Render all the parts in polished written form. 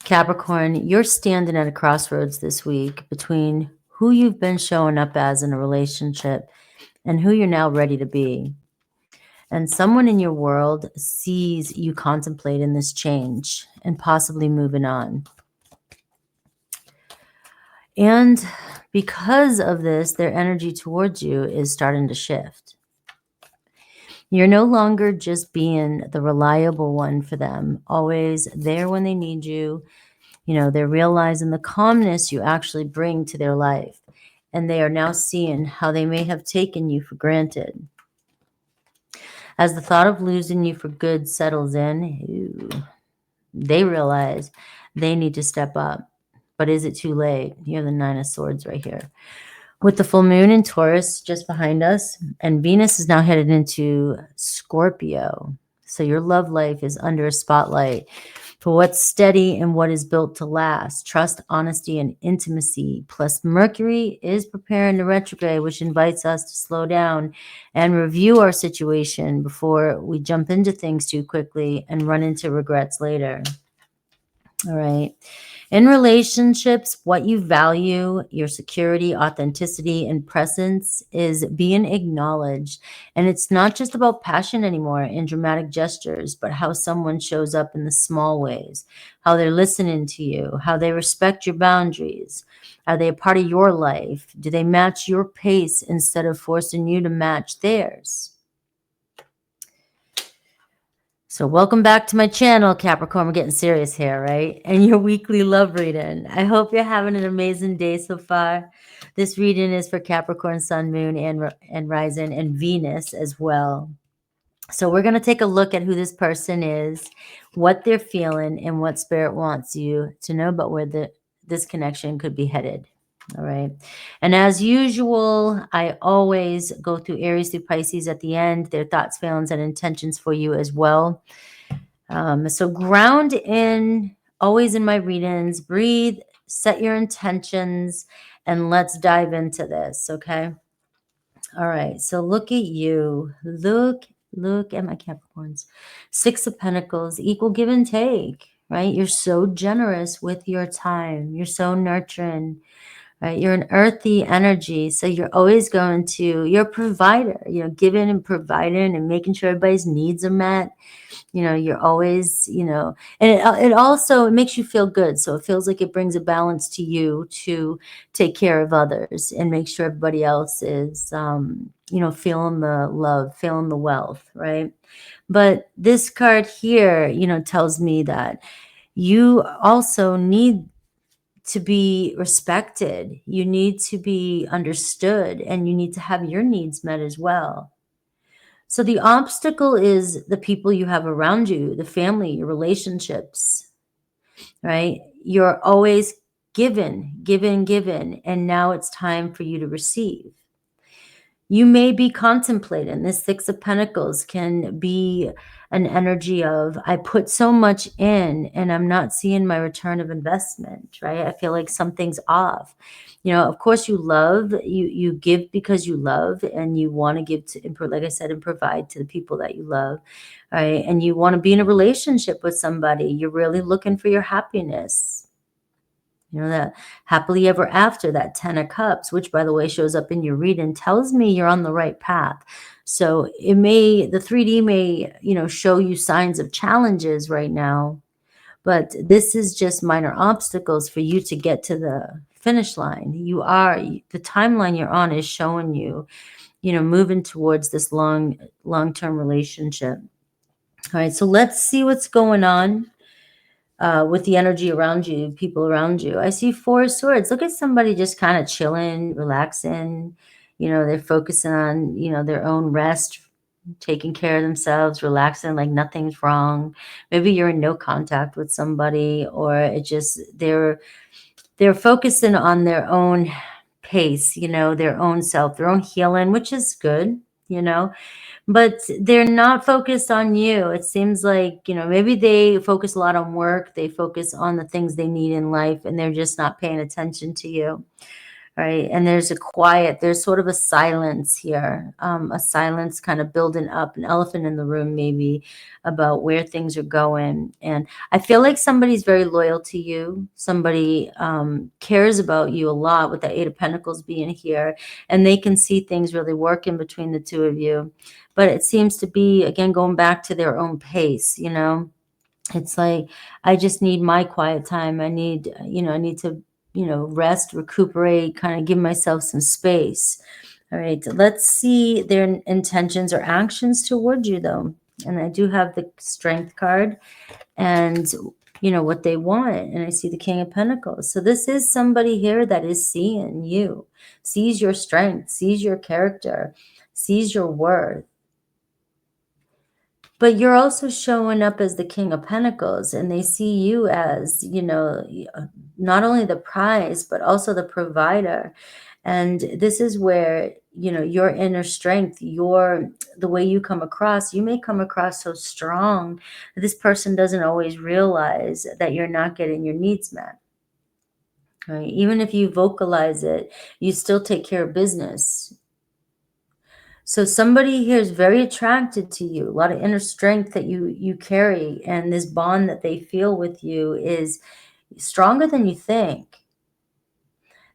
Capricorn, you're standing at a crossroads this week between who you've been showing up as in a relationship and who you're now ready to be. And someone in your world sees you contemplating this change and possibly moving on. And because of this, their energy towards you is starting to shift. You're no longer just being the reliable one for them, always there when they need you. You know, they're realizing the calmness you actually bring to their life. And they are now seeing how they may have taken you for granted. As the thought of losing you for good settles in, they realize they need to step up. But is it too late? You're the Nine of Swords right here. With the full moon in Taurus just behind us, and Venus is now headed into Scorpio. So your love life is under a spotlight for what's steady and what is built to last. Trust, honesty, and intimacy. Plus Mercury is preparing to retrograde, which invites us to slow down and review our situation before we jump into things too quickly and run into regrets later. All right. In relationships, what you value, your security, authenticity, and presence is being acknowledged. And it's not just about passion anymore and dramatic gestures, but how someone shows up in the small ways, how they're listening to you, how they respect your boundaries. Are they a part of your life? Do they match your pace instead of forcing you to match theirs? So welcome back to my channel, Capricorn. We're getting serious here, right? And your weekly love reading. I hope you're having an amazing day so far. This reading is for Capricorn, Sun, Moon, and Rising, and Venus as well. So we're going to take a look at who this person is, what they're feeling, and what Spirit wants you to know about where this connection could be headed. All right. And as usual, I always go through Aries through Pisces at the end, their thoughts, feelings, and intentions for you as well. So ground in, always in my readings, breathe, set your intentions, and let's dive into this, okay? All right. So look at you. Look at my Capricorns. Six of Pentacles, equal give and take, right? You're so generous with your time. You're so nurturing. Right? You're an earthy energy, so you're always going to, you're a provider, giving and providing and making sure everybody's needs are met. You're always, and it also, it makes you feel good. So it feels like it brings a balance to you to take care of others and make sure everybody else is, feeling the love, feeling the wealth, right? But this card here, tells me that you also need to be respected. You need to be understood, and you need to have your needs met as well. So the obstacle is the people you have around you, the family, your relationships, right? You're always given, and now it's time for you to receive. You may be contemplating. This Six of Pentacles can be an energy of, I put so much in and I'm not seeing my return of investment, right? I feel like something's off. Of course you love, you give because you love, and you want to give to, like I said, and provide to the people that you love, right? And you want to be in a relationship with somebody. You're really looking for your happiness. That happily ever after, that 10 of Cups, which by the way shows up in your reading, tells me you're on the right path. So the 3D may, show you signs of challenges right now, but this is just minor obstacles for you to get to the finish line. The timeline you're on is showing you, moving towards this long-term relationship. All right, so let's see what's going on. With the energy around you, people around you. I see Four of Swords. Look at somebody just kind of chilling, relaxing. They're focusing on, their own rest, taking care of themselves, relaxing like nothing's wrong. Maybe you're in no contact with somebody, or it just, they're focusing on their own pace, their own self, their own healing, which is good, but they're not focused on you. It seems like, maybe they focus a lot on work. They focus on the things they need in life, and they're just not paying attention to you, right? And there's a quiet, there's sort of a silence here, a silence kind of building up, an elephant in the room maybe, about where things are going. And I feel like somebody's very loyal to you. Somebody cares about you a lot, with the Eight of Pentacles being here, and they can see things really working between the two of you. But it seems to be, again, going back to their own pace, you know? It's like, I just need my quiet time. I need, I need to, rest, recuperate, kind of give myself some space. All right, let's see their intentions or actions toward you, though. And I do have the Strength card and, what they want. And I see the King of Pentacles. So this is somebody here that is seeing you, sees your strength, sees your character, sees your worth. But you're also showing up as the King of Pentacles, and they see you as, not only the prize, but also the provider. And this is where, your inner strength, the way you come across, you may come across so strong that this person doesn't always realize that you're not getting your needs met. Right? Even if you vocalize it, you still take care of business. So somebody here is very attracted to you, a lot of inner strength that you carry, and this bond that they feel with you is stronger than you think.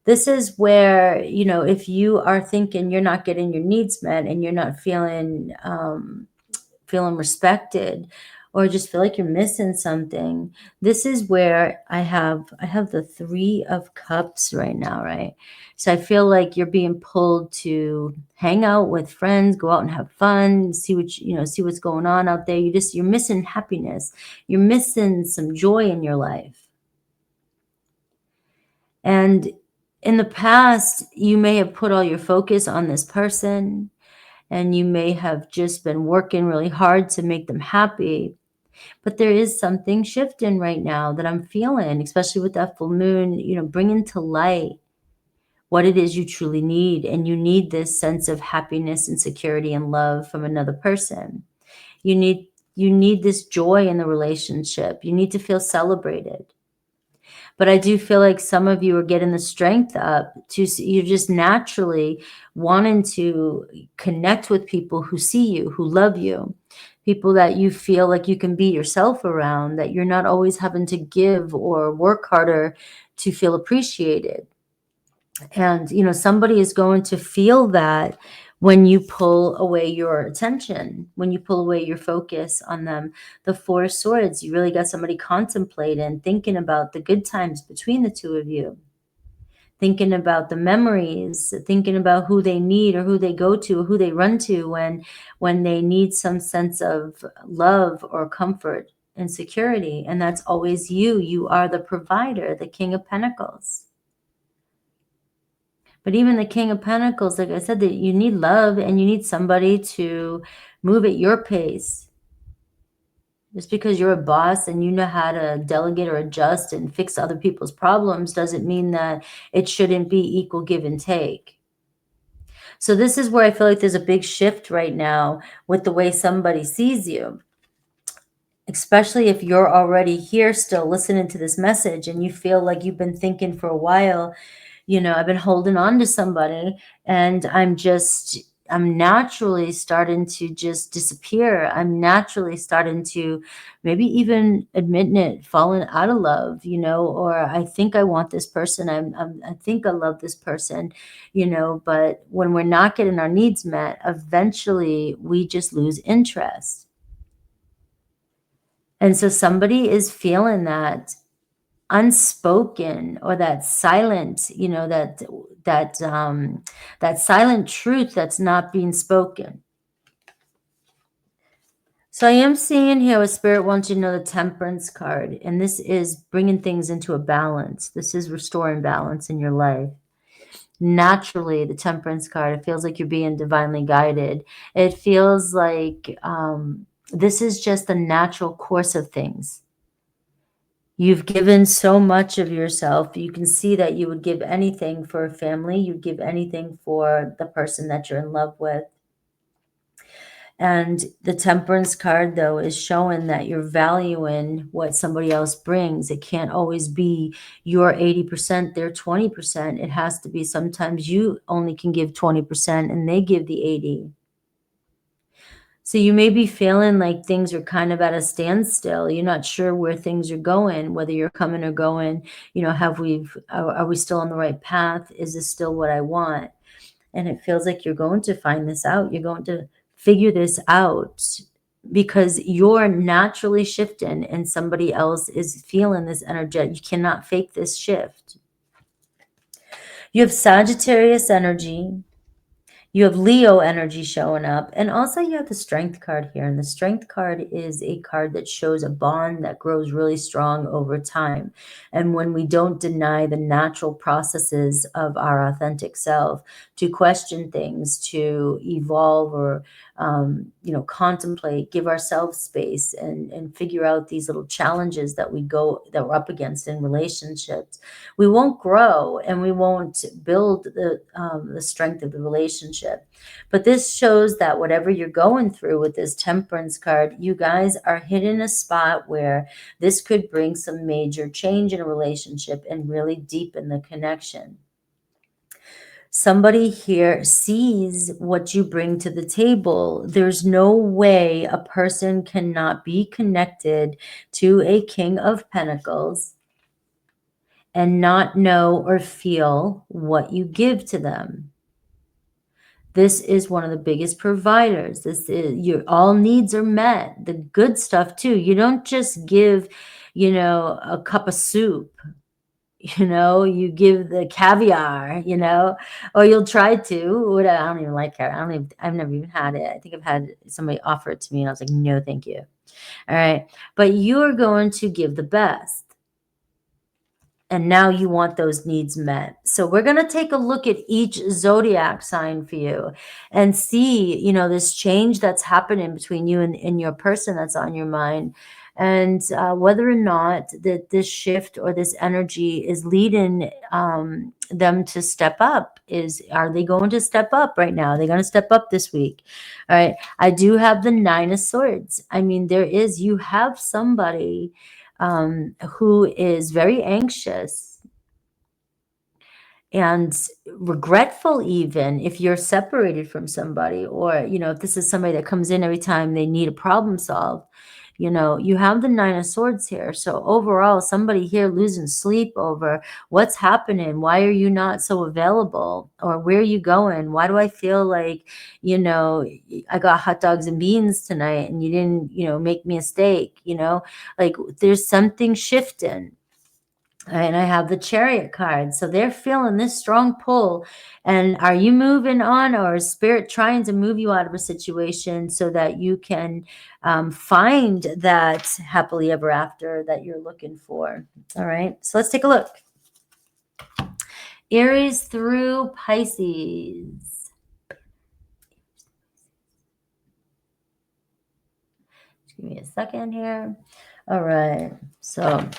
This is where, if you are thinking you're not getting your needs met and you're not feeling respected, or just feel like you're missing something, this is where I have the Three of Cups right now, right? So I feel like you're being pulled to hang out with friends, go out and have fun, see what's going on out there. You're missing happiness. You're missing some joy in your life. And in the past, you may have put all your focus on this person, and you may have just been working really hard to make them happy. But there is something shifting right now that I'm feeling, especially with that full moon, bringing to light what it is you truly need. And you need this sense of happiness and security and love from another person. You need this joy in the relationship. You need to feel celebrated. But I do feel like some of you are getting the strength up you're just naturally wanting to connect with people who see you, who love you, people that you feel like you can be yourself around, that you're not always having to give or work harder to feel appreciated. And, somebody is going to feel that when you pull away your attention, when you pull away your focus on them. The Four of Swords, you really got somebody contemplating, thinking about the good times between the two of you, thinking about the memories, thinking about who they need or who they go to, or who they run to when they need some sense of love or comfort and security. And that's always you. You are the provider, the King of Pentacles. But even the King of Pentacles, like I said, that you need love and you need somebody to move at your pace. Just because you're a boss and you know how to delegate or adjust and fix other people's problems doesn't mean that it shouldn't be equal give and take. So this is where I feel like there's a big shift right now with the way somebody sees you. Especially if you're already here still listening to this message and you feel like you've been thinking for a while, I've been holding on to somebody and I'm naturally starting to just disappear. I'm naturally starting to maybe even admitting it, falling out of love, or I think I want this person. I think I love this person, but when we're not getting our needs met, eventually we just lose interest. And so somebody is feeling that unspoken or that silent, that silent truth that's not being spoken. So I am seeing here what Spirit wants you to know, the Temperance card, and this is bringing things into a balance. This is restoring balance in your life. Naturally, the Temperance card, it feels like you're being divinely guided. It feels like this is just the natural course of things. You've given so much of yourself. You can see that you would give anything for a family. You'd give anything for the person that you're in love with. And the Temperance card, though, is showing that you're valuing what somebody else brings. It can't always be your 80%, their 20%. It has to be sometimes you only can give 20% and they give the 80. So you may be feeling like things are kind of at a standstill. You're not sure where things are going, whether you're coming or going. You know, are we still on the right path? Is this still what I want? And it feels like you're going to find this out. You're going to figure this out because you're naturally shifting and somebody else is feeling this energy. You cannot fake this shift. You have Sagittarius energy. You have Leo energy showing up. And also you have the Strength card here. And the Strength card is a card that shows a bond that grows really strong over time. And when we don't deny the natural processes of our authentic self, to question things, to evolve or, contemplate, give ourselves space and figure out these little challenges that we're up against in relationships, we won't grow and we won't build the strength of the relationship. But this shows that whatever you're going through with this Temperance card, you guys are hit in a spot where this could bring some major change in a relationship and really deepen the connection. Somebody here sees what you bring to the table. There's no way a person cannot be connected to a King of Pentacles and not know or feel what you give to them. This is one of the biggest providers. This is your all needs are met. The good stuff too. You don't just give, a cup of soup. You give the caviar, or you'll try to. I don't even like caviar. I've never even had it. I think I've had somebody offer it to me and I was like, no, thank you. All right. But you're going to give the best. And now you want those needs met. So we're going to take a look at each zodiac sign for you and see, this change that's happening between you and your person that's on your mind. And whether or not that this shift or this energy is leading them to step up. Are they going to step up right now? Are they going to step up this week? All right. I do have the 9 of Swords. I mean, you have somebody who is very anxious and regretful, even if you're separated from somebody, or if this is somebody that comes in every time they need a problem solved. You have the 9 of Swords here. So overall, somebody here losing sleep over what's happening. Why are you not so available? Or where are you going? Why do I feel like, I got hot dogs and beans tonight and you didn't, make me a steak, like there's something shifting. And I have the Chariot card. So they're feeling this strong pull. And are you moving on, or is Spirit trying to move you out of a situation so that you can find that happily ever after that you're looking for? All right. So let's take a look. Aries through Pisces. Just give me a second here. All right. So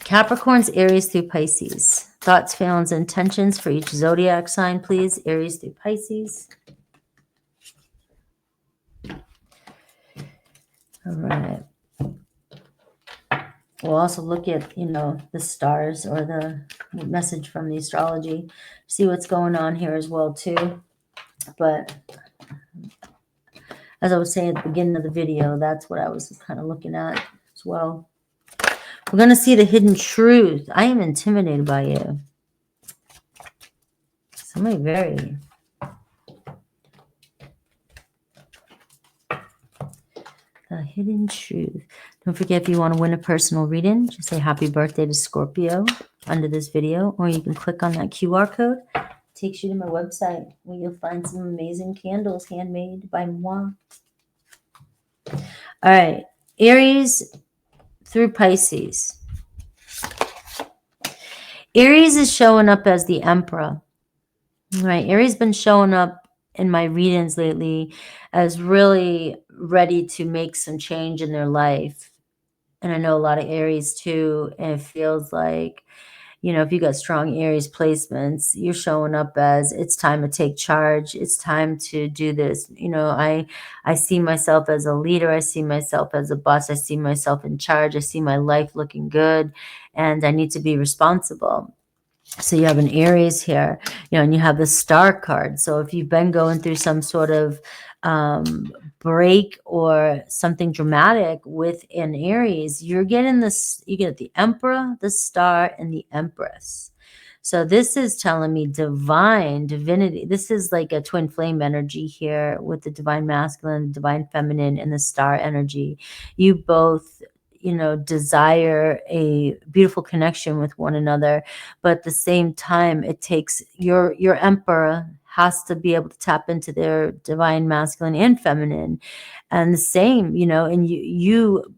Capricorns, Aries through Pisces. Thoughts, feelings, intentions for each zodiac sign, please. Aries through Pisces. All right. We'll also look at, the stars or the message from the astrology. See what's going on here as well, too. But as I was saying at the beginning of the video, that's what I was kind of looking at as well. We're going to see the hidden truth. I am intimidated by you. Somebody very... The hidden truth. Don't forget, if you want to win a personal reading, just say happy birthday to Scorpio under this video, or you can click on that QR code. It takes you to my website where you'll find some amazing candles handmade by moi. All right. Aries through Pisces. Aries is showing up as the Emperor. All right. Aries been showing up in my readings lately as really ready to make some change in their life. And I know a lot of Aries too, and it feels like, You know, if you got strong Aries placements, you're showing up as it's time to take charge. It's time to do this. You know, I see myself as a leader. I see myself as a boss. I see myself in charge. I see my life looking good, and I need to be responsible. So you have an Aries here, you know, and you have the Star card. So if you've been going through some sort of break or something dramatic with an Aries, you're getting this, you get the Emperor, the Star, and the Empress. So this is telling me divine, divinity. This is like a twin flame energy here with the divine masculine, the divine feminine, and the star energy. You both, you know, desire a beautiful connection with one another, but at the same time, it takes your emperor has to be able to tap into their divine masculine and feminine, and the same, you know, and you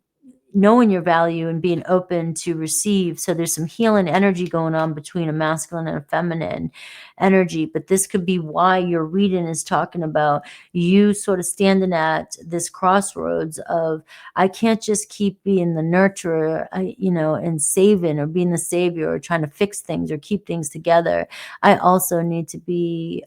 knowing your value and being open to receive. So there's some healing energy going on between a masculine and a feminine energy. But this could be why your reading is talking about you sort of standing at this crossroads of, I can't just keep being the nurturer, you know, and saving or being the savior or trying to fix things or keep things together. I also need to be,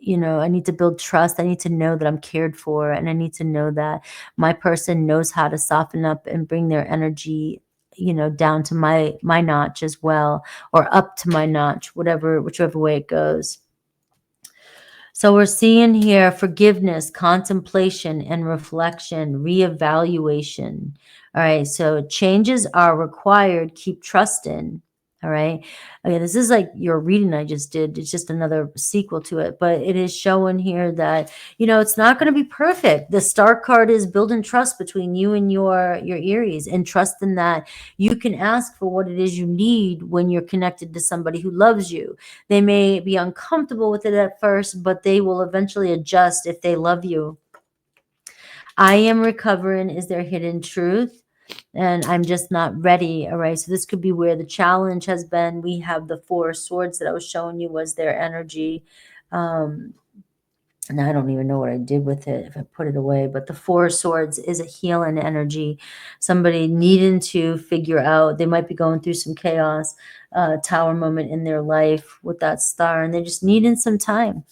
you know, I need to build trust. I need to know that I'm cared for, and I need to know that my person knows how to soften up and bring their energy, you know, down to my notch as well, or up to my notch, whichever way it goes. So we're seeing here forgiveness, contemplation, and reflection, reevaluation. All right. So changes are required. Keep trusting. All right. Okay, this is like your reading I just did. It's just another sequel to it, but it is showing here that, you know, it's not going to be perfect. The star card is building trust between you and your Aries, and trusting that you can ask for what it is you need when you're connected to somebody who loves you. They may be uncomfortable with it at first, but they will eventually adjust if they love you. I am recovering is their hidden truth, and I'm just not ready. All right. So this could be where the challenge has been. We have the Four of Swords that I was showing you was their energy. And I don't even know what I did with it if I put it away, but the Four of Swords is a healing energy. Somebody needing to figure out, they might be going through some chaos, tower moment in their life with that star, and they're just needing some time.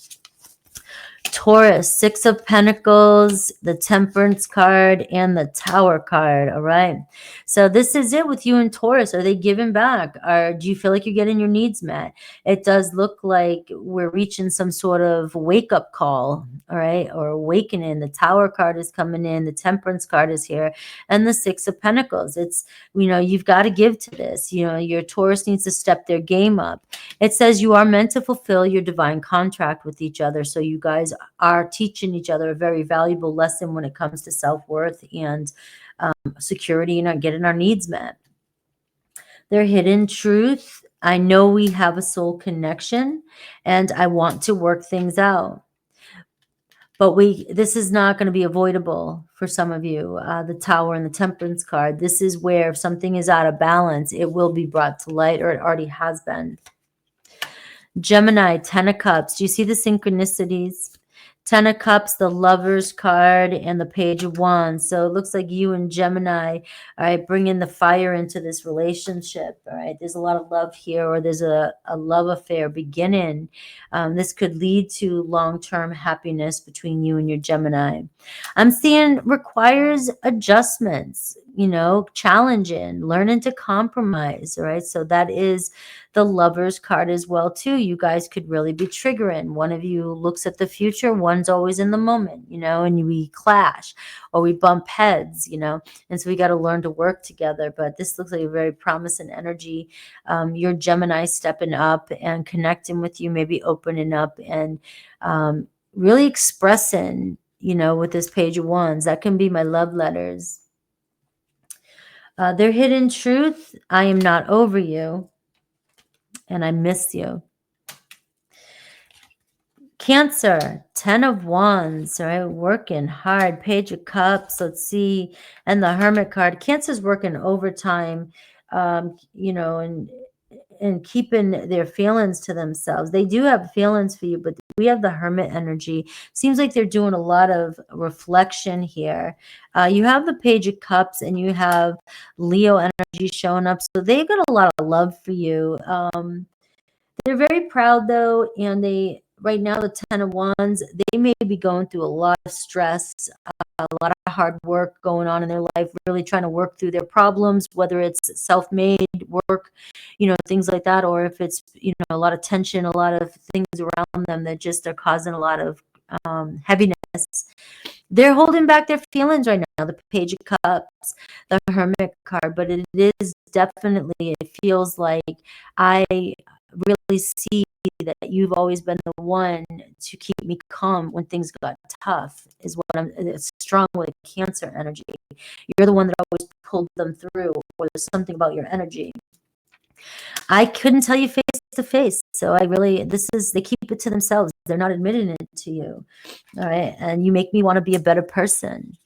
Taurus, Six of Pentacles, the Temperance card, and the Tower card. All right. So this is it with you and Taurus. Are they giving back? Or do you feel like you're getting your needs met? It does look like we're reaching some sort of wake-up call, all right, or awakening. The Tower card is coming in. The Temperance card is here. And the Six of Pentacles. It's, you know, you've got to give to this. You know, your Taurus needs to step their game up. It says you are meant to fulfill your divine contract with each other. So you guys are teaching each other a very valuable lesson when it comes to self-worth and security and getting our needs met. Their hidden truth. I know we have a soul connection, and I want to work things out. But this is not going to be avoidable for some of you. The Tower and the Temperance card. This is where if something is out of balance, it will be brought to light, or it already has been. Gemini, Ten of Cups. Do you see the synchronicities? Ten of Cups, the Lovers card, and the Page of Wands. So it looks like you and Gemini, all right, bringing the fire into this relationship. All right, there's a lot of love here, or there's a love affair beginning. This could lead to long-term happiness between you and your Gemini. I'm seeing requires adjustments, you know, challenging, learning to compromise. All right, so that is the Lovers card as well too. You guys could really be triggering. One of you looks at the future, one's always in the moment, you know, and we clash or we bump heads, you know, and so we got to learn to work together. But this looks like a very promising energy. Your Gemini stepping up and connecting with you, maybe opening up and really expressing, you know, with this Page of Wands. That can be my love letters. Their hidden truth. I am not over you, and I miss you. Cancer, Ten of Wands, right? Working hard. Page of Cups, let's see. And the Hermit card. Cancer's working overtime, you know, and and keeping their feelings to themselves. They do have feelings for you, but we have the Hermit energy. Seems like they're doing a lot of reflection here. You have the Page of Cups and you have Leo energy showing up. So they've got a lot of love for you. They're very proud though, and they right now the Ten of Wands, they may be going through a lot of stress, a lot of hard work going on in their life, really trying to work through their problems, whether it's self-made work, things like that, or if it's, a lot of tension, a lot of things around them that just are causing a lot of heaviness. They're holding back their feelings right now, the Page of Cups, the Hermit card, but it is definitely, it feels like I really see that you've always been the one to keep me calm when things got tough, is what it's strong with Cancer energy. You're the one that always pulled them through, or there's something about your energy. I couldn't tell you face to face. So they keep it to themselves. They're not admitting it to you. All right. And you make me want to be a better person.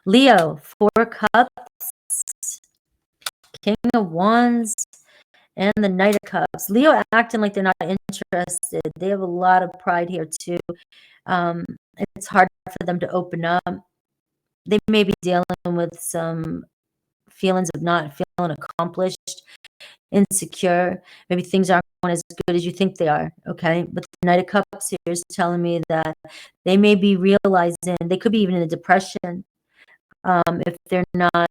Leo, 4 Cups, King of Wands, and the Knight of Cups. Leo acting like they're not interested. They have a lot of pride here too. It's hard for them to open up. They may be dealing with some feelings of not feeling accomplished, insecure. Maybe things aren't going as good as you think they are. Okay. But the Knight of Cups here is telling me that they may be realizing, they could be even in a depression. If they're not,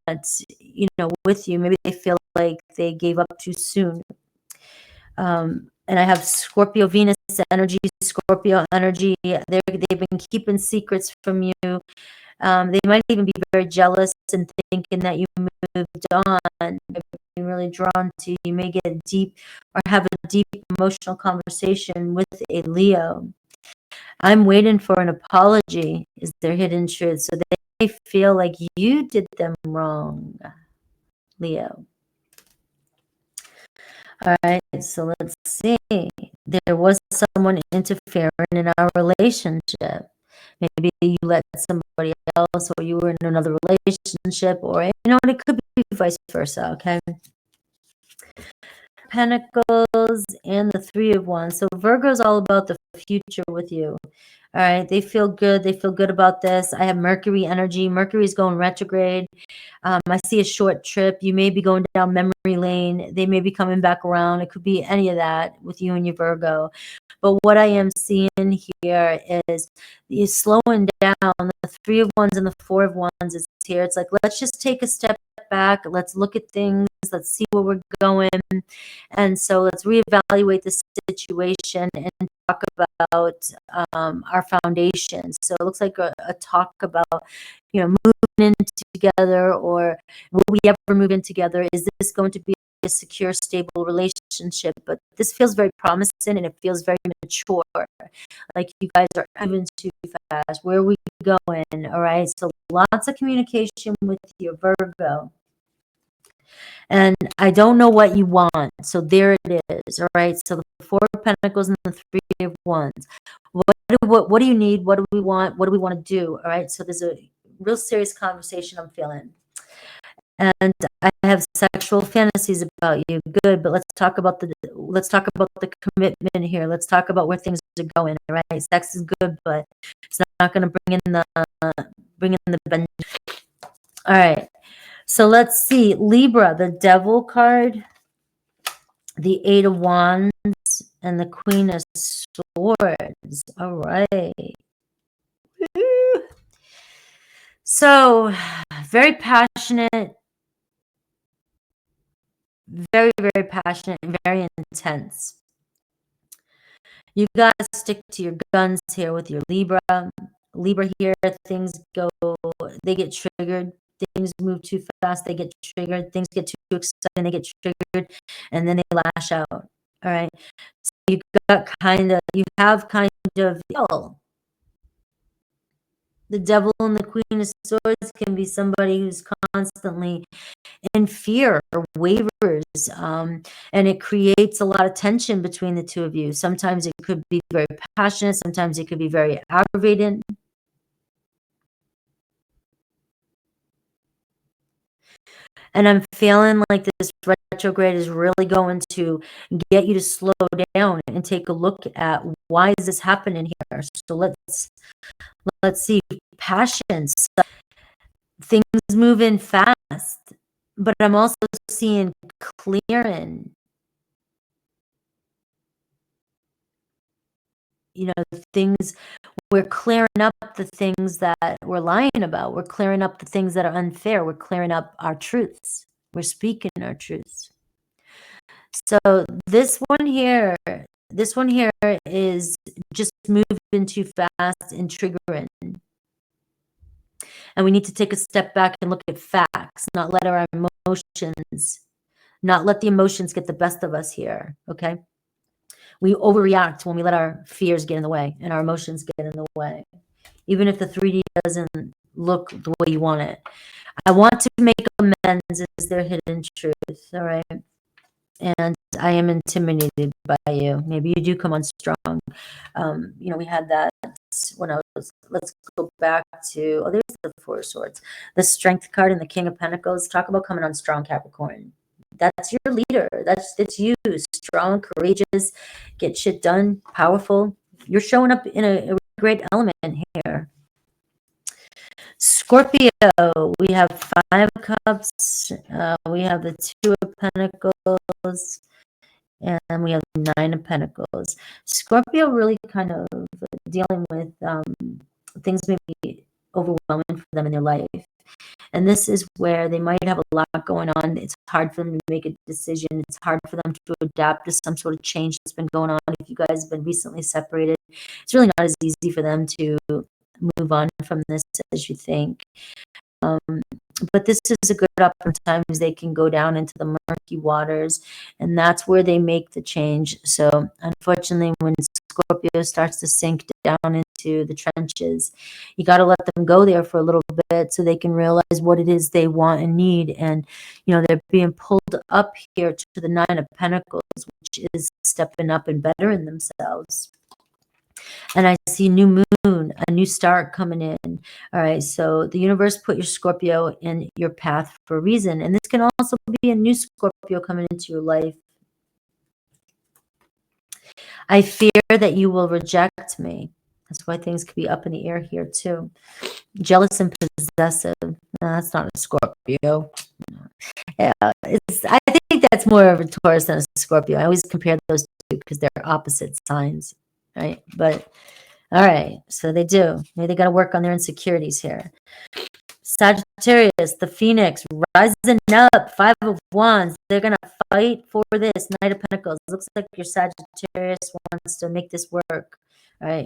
with you, maybe they feel like they gave up too soon. And I have Scorpio Venus energy, Scorpio energy. They've been keeping secrets from you. They might even be very jealous and thinking that you moved on. They're really drawn to you. You may get deep or have a deep emotional conversation with a Leo. I'm waiting for an apology is their hidden truth. So they feel like you did them wrong, Leo. All right, so let's see. There was someone interfering in our relationship. Maybe you let somebody else, or you were in another relationship, or it could be vice versa. Okay. Pentacles and the 3 of Wands. So Virgo's all about the future with you. All right, they feel good. They feel good about this. I have Mercury energy. Mercury's going retrograde. I see a short trip. You may be going down memory lane. They may be coming back around. It could be any of that with you and your Virgo. But what I am seeing here is you're slowing down. The 3 of Wands and the 4 of Wands is here. It's like, let's just take a step back. Let's look at things. Let's see where we're going. And so let's reevaluate the situation and talk about our foundation. So it looks like a talk about, moving in together, or will we ever move in together? Is this going to be a secure, stable relationship? But this feels very promising and it feels very mature. Like you guys are moving too fast. Where are we going? All right. So lots of communication with your Virgo. And I don't know what you want. So there it is. All right. So the 4 of Pentacles and the 3 of Wands. What do you need? What do we want? What do we want to do? All right. So there's a real serious conversation I'm feeling. And I have sexual fantasies about you. Good. But let's talk about the commitment here. Let's talk about where things are going. All right. Sex is good, but it's not going to bring in the bench. All right. So let's see. Libra, the Devil card, the 8 of Wands, and the Queen of Swords. All right. Woo. So very passionate, very, very passionate, very intense. You got to stick to your guns here with your Libra. Libra here, things they get triggered. Things move too fast, they get triggered. Things get too exciting, they get triggered, and then they lash out. All right. So you have kind of the Devil and the Queen of Swords can be somebody who's constantly in fear or wavers, and it creates a lot of tension between the two of you. Sometimes it could be very passionate, sometimes it could be very aggravated. And I'm feeling like this retrograde is really going to get you to slow down and take a look at why is this happening here. So let's see. Passions, things moving fast, but I'm also seeing clearing. You know, things, we're clearing up the things that we're lying about. We're clearing up the things that are unfair. We're clearing up our truths. We're speaking our truths. So this one here is just moving too fast and triggering. And we need to take a step back and look at facts, not let our emotions, not let the emotions get the best of us here, okay? We overreact when we let our fears get in the way and our emotions get in the way, even if the 3D doesn't look the way you want it. I want to make amends is their hidden truth, all right? And I am intimidated by you. Maybe you do come on strong. You know, we had that when I was, let's go back to, oh, there's the Four of Swords. The Strength card and the King of Pentacles. Talk about coming on strong, Capricorn. That's your leader. It's you. Strong, courageous, get shit done, powerful. You're showing up in a great element here. Scorpio, we have 5 of Cups, we have the 2 of Pentacles, and we have 9 of Pentacles. Scorpio really kind of dealing with things maybe overwhelming for them in their life. And this is where they might have a lot going on. It's hard for them to make a decision. It's hard for them to adapt to some sort of change that's been going on. If you guys have been recently separated, it's really not as easy for them to move on from this as you think. But this is a good opportunity. They can go down into the murky waters, and that's where they make the change. So unfortunately, when Scorpio starts to sink down into the trenches, you got to let them go there for a little bit so they can realize what it is they want and need. And, you know, they're being pulled up here to the 9 of Pentacles, which is stepping up and bettering themselves. And I see new moon, a new start coming in. All right, so the universe put your Scorpio in your path for a reason. And this can also be a new Scorpio coming into your life. I fear that you will reject me. That's why things could be up in the air here too. Jealous and possessive. No, that's not a Scorpio. Yeah, I think that's more of a Taurus than a Scorpio. I always compare those two because they're opposite signs, right? But all right, so they do. Maybe they got to work on their insecurities here. Sagittarius, the Phoenix, rising up, 5 of Wands. They're going to fight for this. Knight of Pentacles. Looks like your Sagittarius wants to make this work. All right,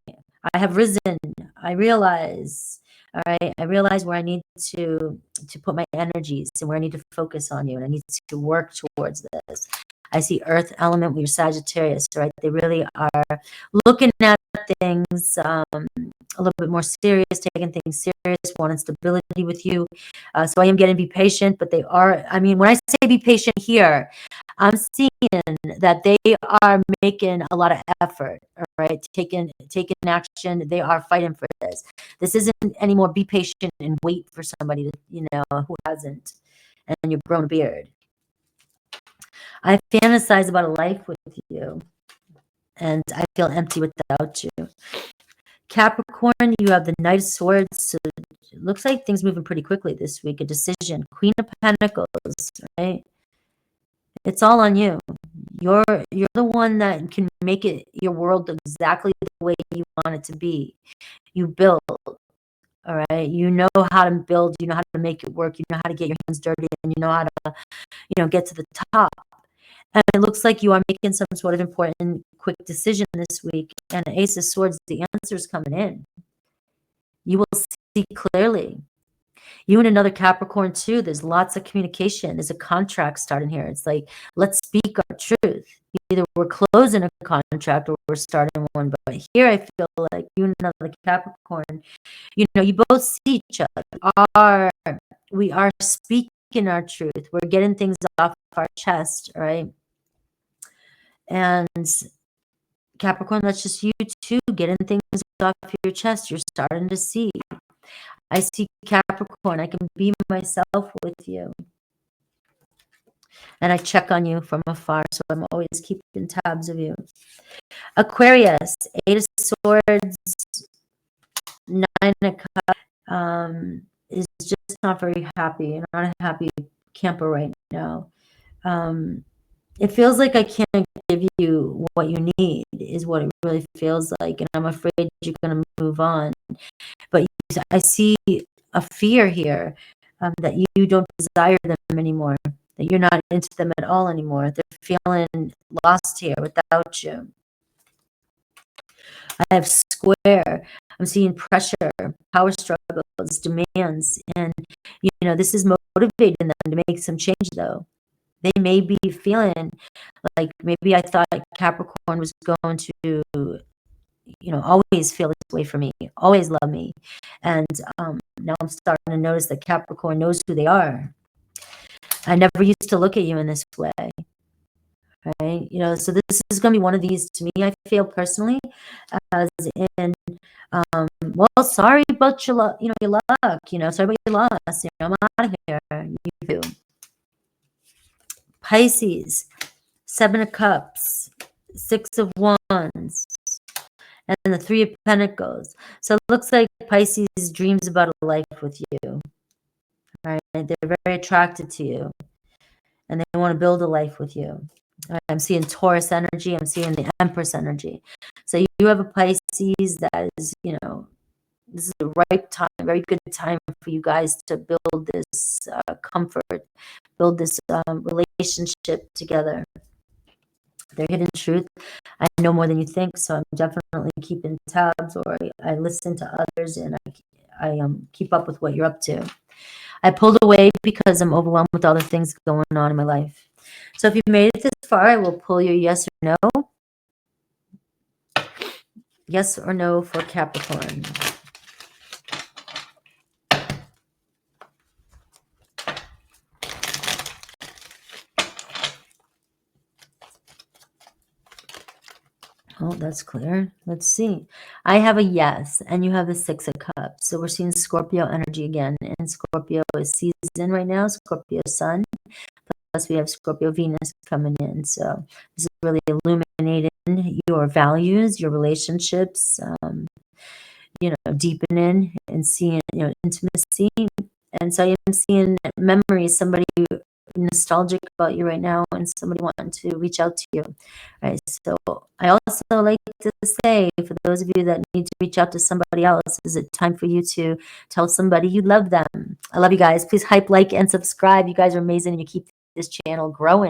I have risen. I realize. All right, I realize where I need to put my energies and where I need to focus on you, and I need to work towards this. I see Earth element with your Sagittarius, right? They really are looking at things a little bit more serious, taking things serious, wanting stability with you. So I am getting be patient, but they are, I mean, when I say be patient here, I'm seeing that they are making a lot of effort, all right? Taking action. They are fighting for this. This isn't anymore be patient and wait for somebody to, you know, who hasn't, and you've grown a beard. I fantasize about a life with you, and I feel empty without you. Capricorn, you have the Knight of Swords, so it looks like things moving pretty quickly this week. A decision. Queen of Pentacles, right? It's all on you. You're the one that can make it your world exactly the way you want it to be. You build, all right? You know how to build. You know how to make it work. You know how to get your hands dirty, and you know how to, you know, get to the top. And it looks like you are making some sort of important, quick decision this week. And Ace of Swords, the answer is coming in. You will see clearly. You and another Capricorn too, there's lots of communication. There's a contract starting here. It's like, let's speak our truth. Either we're closing a contract or we're starting one. But here I feel like you and another Capricorn, you know, you both see each other. We are speaking our truth. We're getting things off our chest, right? And Capricorn, that's just you too, getting things off your chest. You're starting to see. I see Capricorn. I can be myself with you. And I check on you from afar, so I'm always keeping tabs of you. Aquarius, 8 of Swords, 9 of Cups, is just not very happy. You're not a happy camper right now. It feels like I can't give you what you need, is what it really feels like. And I'm afraid you're going to move on. But I see a fear here, that you don't desire them anymore, that you're not into them at all anymore. They're feeling lost here without you. I have Square. I'm seeing pressure, power struggles, demands. And, you know, this is motivating them to make some change, though. They may be feeling like, maybe I thought Capricorn was going to, you know, always feel this way for me, always love me. And now I'm starting to notice that Capricorn knows who they are. I never used to look at you in this way, right? You know, so this is going to be one of these, to me, I feel personally, as in, well, sorry about your luck, your luck, sorry about your loss, I'm out of here, you do. Pisces, 7 of Cups, 6 of Wands, and the 3 of Pentacles. So it looks like Pisces dreams about a life with you, right? They're very attracted to you, and they want to build a life with you. I'm seeing Taurus energy. I'm seeing the Empress energy. So you have a Pisces that is, this is the right time, very good time for you guys to build this comfort, build this relationship together. Their hidden truth, I know more than you think, so I'm definitely keeping tabs, or I listen to others, and I keep up with what you're up to. I pulled away because I'm overwhelmed with all the things going on in my life. So if you made it this far, I will pull your yes or no. Yes or no for Capricorn. Oh, that's clear. Let's see. I have a yes, and you have a 6 of Cups. So we're seeing Scorpio energy again, and Scorpio is season right now, Scorpio Sun. Plus we have Scorpio Venus coming in. So this is really illuminating your values, your relationships, deepening and seeing, intimacy. And so I'm seeing memories, somebody nostalgic about you right now, and somebody wanting to reach out to you, right? So I also like to say, for those of you that need to reach out to somebody else, is it time for you to tell somebody you love them? I love you guys. Please hype, like, and subscribe. You guys are amazing, and you keep this channel growing.